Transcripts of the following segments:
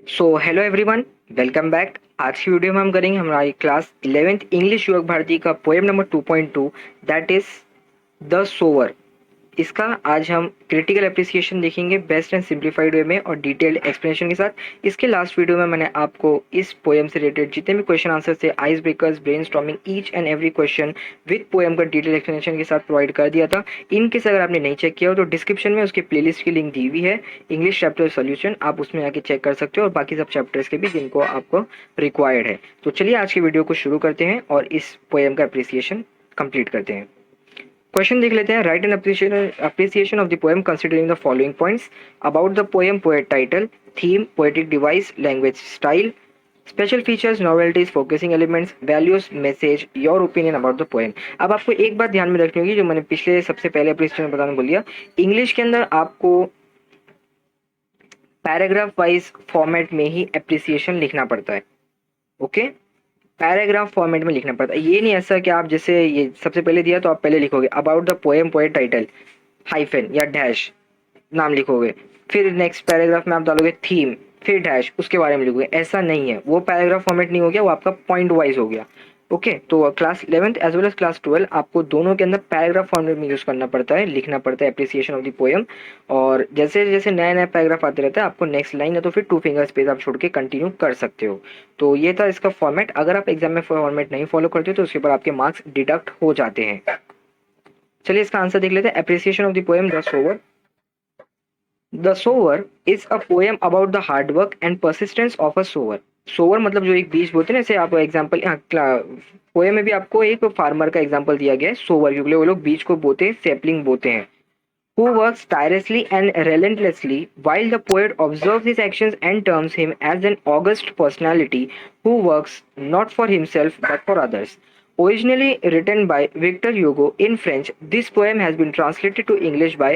So hello everyone, welcome back. आज की video में हम करेंगे हमारी class 11th English Yuvak Bharati का poem number 2.2 that is the sower. इसका आज हम क्रिटिकल एप्रिसिएशन देखेंगे बेस्ट एंड सिंप्लीफाइड वे में और डिटेल्ड एक्सप्लेनेशन के साथ। इसके लास्ट वीडियो में मैंने आपको इस पोएम से रिलेटेड जितने भी क्वेश्चन आंसर थे, ice breakers, brainstorming, each and every question with poem का डिटेल एक्सप्लेनेशन के साथ प्रोवाइड कर दिया था। इनकेस अगर आपने नहीं चेक किया हो तो डिस्क्रिप्शन में उसकी प्लेलिस्ट की लिंक दी हुई है, इंग्लिश चैप्टर सोल्यूशन, आप उसमें आके चेक कर सकते हो और बाकी सब चैप्टर्स के भी जिनको आपको रिक्वायर्ड है। तो चलिए आज की वीडियो को शुरू करते हैं और इस पोएम का अप्रिसिएशन कंप्लीट करते हैं। क्वेश्चन देख लेते हैं। Write an appreciation of the poem considering the following points about the poem: poet title, theme, poetic device, language style, special features, novelties, focusing elements, values, message, your opinion about the poem. अब आपको एक बात ध्यान में रखनी होगी जो मैंने पिछले सबसे पहले अप्रिसिएशन बताने बोल दिया, इंग्लिश के अंदर आपको पैराग्राफ वाइज फॉर्मेट में ही अप्रिसिएशन लिखना पड़ता है। ओके, पैराग्राफ फॉर्मेट में लिखना पड़ता है। ये नहीं ऐसा कि आप जैसे ये सबसे पहले दिया तो आप पहले लिखोगे about the poem poet title hyphen या डैश नाम लिखोगे, फिर नेक्स्ट पैराग्राफ में आप डालोगे थीम, फिर डैश उसके बारे में लिखोगे। ऐसा नहीं है, वो पैराग्राफ फॉर्मेट नहीं हो गया, वो आपका पॉइंट वाइज हो गया। ओके, तो class 11th as well as class 12 आपको दोनों के अंदर पैराग्राफ फॉर्मेट में यूज करना पड़ता है, लिखना पड़ता है अप्रिसिएशन ऑफ द पोएम। और जैसे जैसे नया नया पैराग्राफ आते रहता है आपको नेक्स्ट लाइन या तो फिर 2 फिंगर स्पेस आप छोड़ के कंटिन्यू कर सकते हो। तो ये था इसका फॉर्मेट। अगर आप एग्जाम में फॉर्मेट नहीं फॉलो करते हो तो उसके ऊपर आपके मार्क्स डिडक्ट हो जाते हैं। चलिए इसका आंसर देख लेते हैं। Appreciation of the poem the sower. The sower is a poem about the hard work and persistence of a sower. Sower मतलब जो एक बीज बोते हैं ना, जैसे आप एग्जांपल पोएम में भी आपको एक फार्मर का एग्जांपल दिया गया है सोवर, क्योंकि वो लोग बीज को बोते हैं, सैपलिंग बोते हैं। Who works tirelessly and relentlessly while the poet observes his actions and terms him as an august personality who works not for himself but for others. Originally written by Victor Hugo in French, this poem has been translated to English by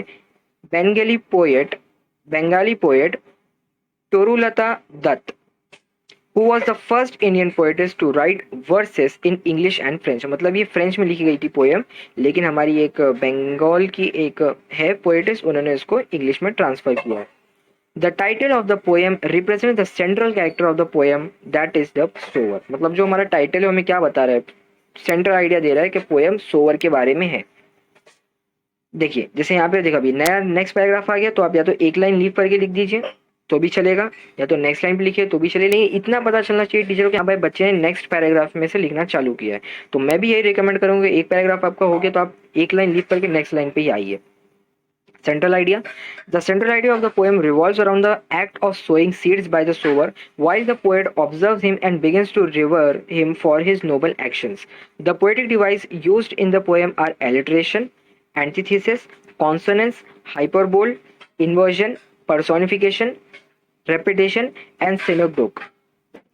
Bengali poet Bengali poet Torulata Dutt, who was the first Indian poetess to write verses in English and French। मतलब ये French में लिखी गई थी poem, लेकिन हमारी एक बंगाल की एक है पोएटिस, उन्होंने इसको इंग्लिश में ट्रांसफर किया। The title of the poem represent the central character of the poem that is the sower. मतलब जो हमारा टाइटल है हमें क्या बता रहा है, सेंट्रल आइडिया दे रहा है कि पोएम सोवर के बारे में है। देखिए जैसे यहाँ पे देखा अभी नया नेक्स्ट पैराग्राफ आ गया, तो आप या तो एक लाइन लीव करके लिख दीजिए तो भी चलेगा, या तो नेक्स्ट लाइन पे लिखिए तो भी चलेगा। इतना पता चलना चाहिए टीचर को कि हाँ भाई बच्चे ने नेक्स्ट पैराग्राफ में से लिखना चालू किया है। तो मैं भी यही रिकमेंड करूंगा, एक पैराग्राफ आपका हो गया तो आप एक लाइन लीव करके नेक्स्ट लाइन पे ही आइए। Central idea. The central idea of the poem revolves around the act of sowing seeds by the sower, while the poet observes him and begins to revere him for his noble actions. The poetic device used in the poem are alliteration, antithesis, consonance, hyperbole, inversion, personification, repetition and synecdoche.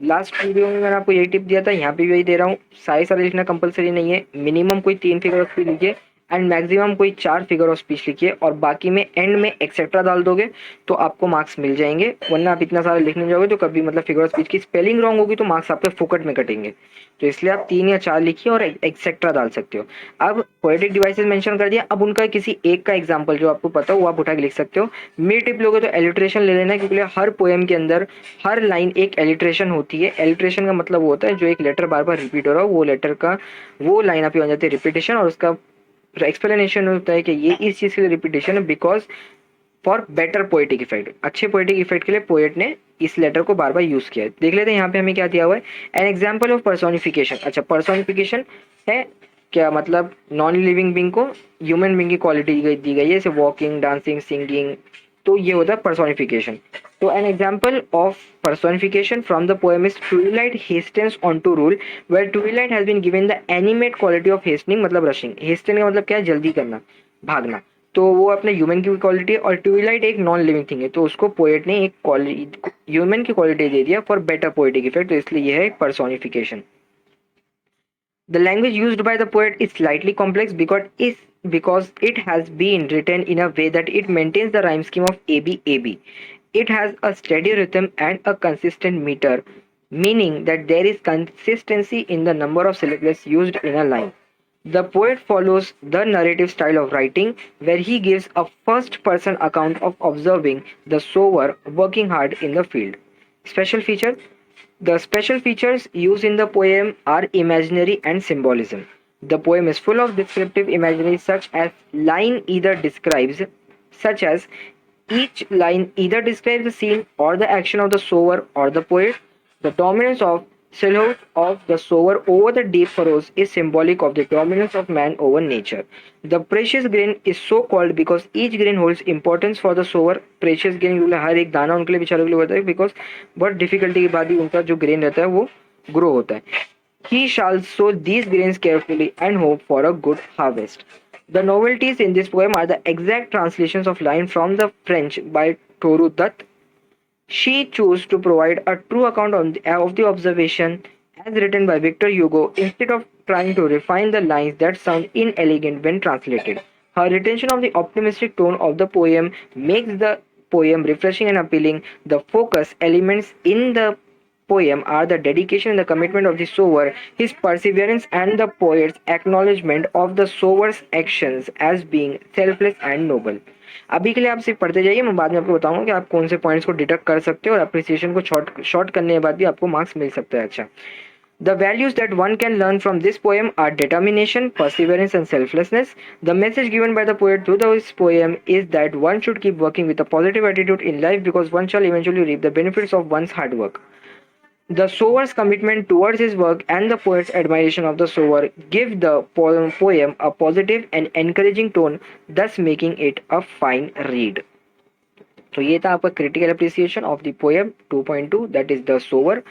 Last video में मैंने आपको यही tip दिया था, यहाँ पे भी यही दे रहा हूँ। सारे लिखना कंपलसरी नहीं है, मिनिमम कोई 3 फिगर ऑफ स्पीच लिखिए एंड मैक्सिमम कोई 4 फिगर ऑफ स्पीच लिखिए, और बाकी में एंड में एक्सेट्रा डाल दोगे तो आपको मार्क्स मिल जाएंगे। वरना आप इतना सारा लिखने जाओगे तो कभी मतलब फिगर ऑफ स्पीच की स्पेलिंग रॉन्ग होगी तो मार्क्स आपके फोकट में कटेंगे। तो इसलिए आप 3 या 4 लिखिए और एक्सेट्रा डाल सकते हो। अब पोएटिक डिवाइसेस मेंशन कर दिया, अब उनका किसी एक का एग्जांपल जो आपको पता हो वो आप उठा के लिख सकते हो। मेरी टिप लोगे तो एलिट्रेशन ले लेना, क्योंकि हर पोएम के अंदर हर लाइन एक एलिट्रेशन होती है। एलिट्रेशन का मतलब वो होता है जो एक लेटर बार बार रिपीट हो रहा हो, वो लेटर का वो लाइन आप बन जाती है रिपीटेशन, और उसका एक्सप्लेनेशन होता है कि ये इस चीज के लिए रिपीटेशन है because for better poetic effect. अच्छे पोएटिक इफेक्ट के लिए पोएट ने इस लेटर को बार बार यूज किया है। देख लेते हैं यहाँ पे हमें क्या दिया हुआ है। An example of personification. अच्छा, पर्सोनिफिकेशन है क्या, मतलब नॉन लिविंग बींग को ह्यूमन बींग की क्वालिटी दी गई है, जैसे वॉकिंग, डांसिंग, सिंगिंग, तो ये होता है पर्सोनिफिकेशन। तो an example of personification from the poem is Twilight hastens onto rule, where Twilight has been given the animate quality of hastening, मतलब rushing। hasten का मतलब क्या है, जल्दी करना, भागना। तो वो अपने ह्यूमन की क्वालिटी है, और ट्विलाइट एक नॉन लिविंग थिंग है, तो उसको पोएट ने एक ह्यूमन की क्वालिटी दे दिया फॉर बेटर पोएटिक इफेक्ट, तो इसलिए यह है personification. The language used by the poet is slightly complex because it has been written in a way that it maintains the rhyme scheme of AB AB. It has a steady rhythm and a consistent meter, meaning that there is consistency in the number of syllables used in a line. The poet follows the narrative style of writing, where he gives a first person account of observing the sower working hard in the field. Special feature. The special features used in the poem are imaginary and symbolism. The poem is full of descriptive imagery such as each line either describes the scene or the action of the sower or the poet. The dominance of silhouette of the sower over the deep furrows is symbolic of the dominance of man over nature. The precious grain is so called because each grain holds importance for the sower. Precious grain मतलब हर एक दाना उनके लिए बेचारों के लिए होता है बिकॉज बहुत डिफिकल्टी के बाद ही उनका जो ग्रेन रहता है वो ग्रो होता है. He shall sow these grains carefully and hope for a good harvest. The novelties in this poem are the exact translations of lines from the French by Toru Dutt. She chose to provide a true account of the observation as written by Victor Hugo instead of trying to refine the lines that sound inelegant when translated. Her retention of the optimistic tone of the poem makes the poem refreshing and appealing. The focus elements in the poem are the dedication and the commitment of the sower, his perseverance, and the poet's acknowledgement of the sower's actions as being selfless and noble. अभी के लिए आप सिर्फ पढ़ते जाइए, मैं बाद में आपको बताऊंगा कि आप कौन से पॉइंट्स को डिडक्ट कर सकते हो और अप्रिसिएशन को शॉर्ट करने के बाद भी आपको मार्क्स मिल सकता है. अच्छा, the values that one can learn from this poem are determination, perseverance, and selflessness. The message given by the poet through this poem is that one should keep working with a positive attitude in life because one shall eventually reap the benefits of one's hard work. The sower's commitment towards his work and the poet's admiration of the sower give the poem a positive and encouraging tone, thus making it a fine read. तो ये था आपका critical appreciation of the poem 2.2 that is the sower.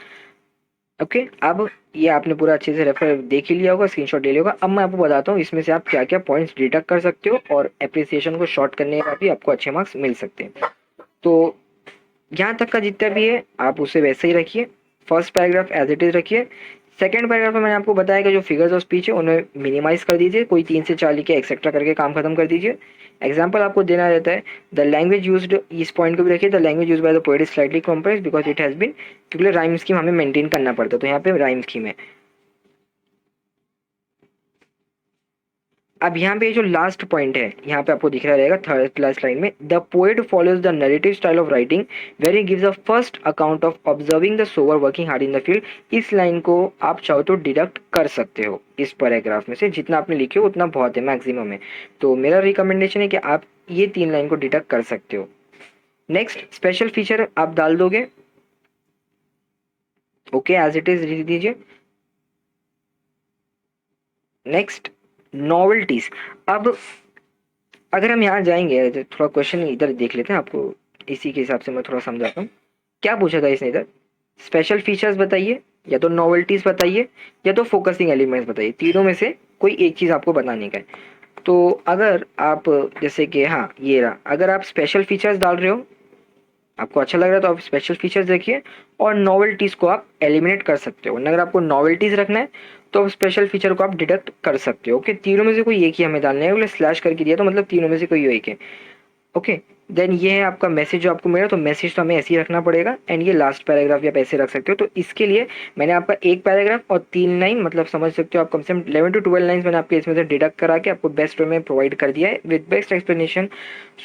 Okay, अब ये आपने पूरा अच्छे से रेफर देख ही लिया होगा, स्क्रीनशॉट ले लिया होगा. अब मैं आपको बताता हूँ इसमें से आप क्या क्या पॉइंट्स डिडक्ट कर सकते हो और अप्रिसिएशन को शॉर्ट करने के बाद भी आपको अच्छे मार्क्स मिल सकते हैं. तो यहाँ तक का जितना भी है आप उसे वैसे ही रखिए. First paragraph as it is रखिए. सेकंड पैराग्राफ में मैंने आपको बताया कि जो फिगर्स ऑफ स्पीच है उन्हें मिनिमाइज कर दीजिए, कोई 3 से 4 लिखे एक्सेट्रा करके काम खत्म कर दीजिए. एग्जाम्पल आपको देना रहता है. द लैंग्वेज यूज्ड, इस पॉइंट को भी रखिए, the language use by the poet is slightly complex because it has been, क्योंकि राइम स्कीम हमें मेंटेन करना पड़ता है, तो यहाँ पे राइम स्कीम है. अब यहाँ पे जो लास्ट पॉइंट है यहाँ पे आपको दिख रहा रहेगा थर्ड लास्ट लाइन में, the poet follows the narrative style of writing where he gives a first account of observing the sower working hard in the field. इस लाइन को आप चाहो तो डिडक्ट कर सकते हो इस पैराग्राफ में से, जितना आपने लिखे हो उतना बहुत है मैक्सिमम है. तो मेरा रिकमेंडेशन है कि आप ये 3 लाइन को डिडक्ट कर सकते हो. नेक्स्ट स्पेशल फीचर आप डाल दोगे. ओके, एज इट इज लिख दीजिए. नेक्स्ट नॉवेल्टीज. अब अगर हम यहाँ जाएंगे तो थोड़ा क्वेश्चन इधर देख लेते हैं, आपको इसी के हिसाब से मैं थोड़ा समझाता हूँ. क्या पूछा था इसने इधर? स्पेशल फीचर्स बताइए, या तो नॉवेल्टीज बताइए, या तो फोकसिंग एलिमेंट्स बताइए. तीनों में से कोई एक चीज़ आपको बताने का है. तो अगर आप जैसे कि हाँ ये रहा, अगर आप स्पेशल फीचर्स डाल रहे हो, आपको अच्छा लग रहा है तो आप स्पेशल फीचर्स देखिए और नॉवेल्टीज को आप एलिमिनेट कर सकते हो. अगर आपको नॉवेल्टीज रखना है तो स्पेशल फीचर को आप डिडक्ट कर सकते हो. ओके, तीनों में से कोई एक ही हमें डालना है, स्लैश करके दिया तो मतलब तीनों में से कोई एक है. ओके, देन ये है आपका मैसेज जो आपको मिला, तो मैसेज तो हमें ऐसे ही रखना पड़ेगा. एंड ये लास्ट पैराग्राफ आप ऐसे रख सकते हो. तो इसके लिए मैंने आपका एक पैराग्राफ और 3 लाइन, मतलब समझ सकते हो आप कम से कम 11 to 12 लाइन्स मैंने आपके इसमें से डिडक्ट करा के आपको बेस्ट वे में प्रोवाइड कर दिया है विद बेस्ट एक्सप्लेनेशन.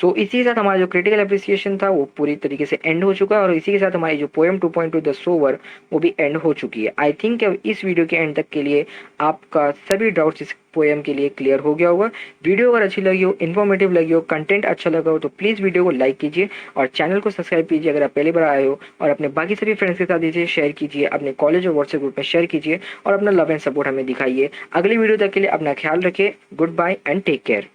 सो इसी के साथ हमारा जो क्रिटिकल अप्रिसिएशन था वो पूरी तरीके से एंड हो चुका है, और इसी के साथ हमारी जो पोएम 2.2 द सोवर वो भी एंड हो चुकी है. आई थिंक इस वीडियो के एंड तक के लिए आपका सभी डाउट्स इस पोएम के लिए क्लियर हो गया होगा. वीडियो अगर अच्छी लगी हो, इन्फॉर्मेटिव लगी हो, कंटेंट अच्छा लगा हो तो प्लीज़ वीडियो को लाइक कीजिए और चैनल को सब्सक्राइब कीजिए अगर आप पहली बार आए हो, और अपने बाकी सभी फ्रेंड्स के साथ दीजिए, शेयर कीजिए, अपने कॉलेज और व्हाट्सएप ग्रुप में शेयर कीजिए और अपना लव एंड सपोर्ट हमें दिखाइए. अगली वीडियो तक के लिए अपना ख्याल रखिए. Goodbye and take care.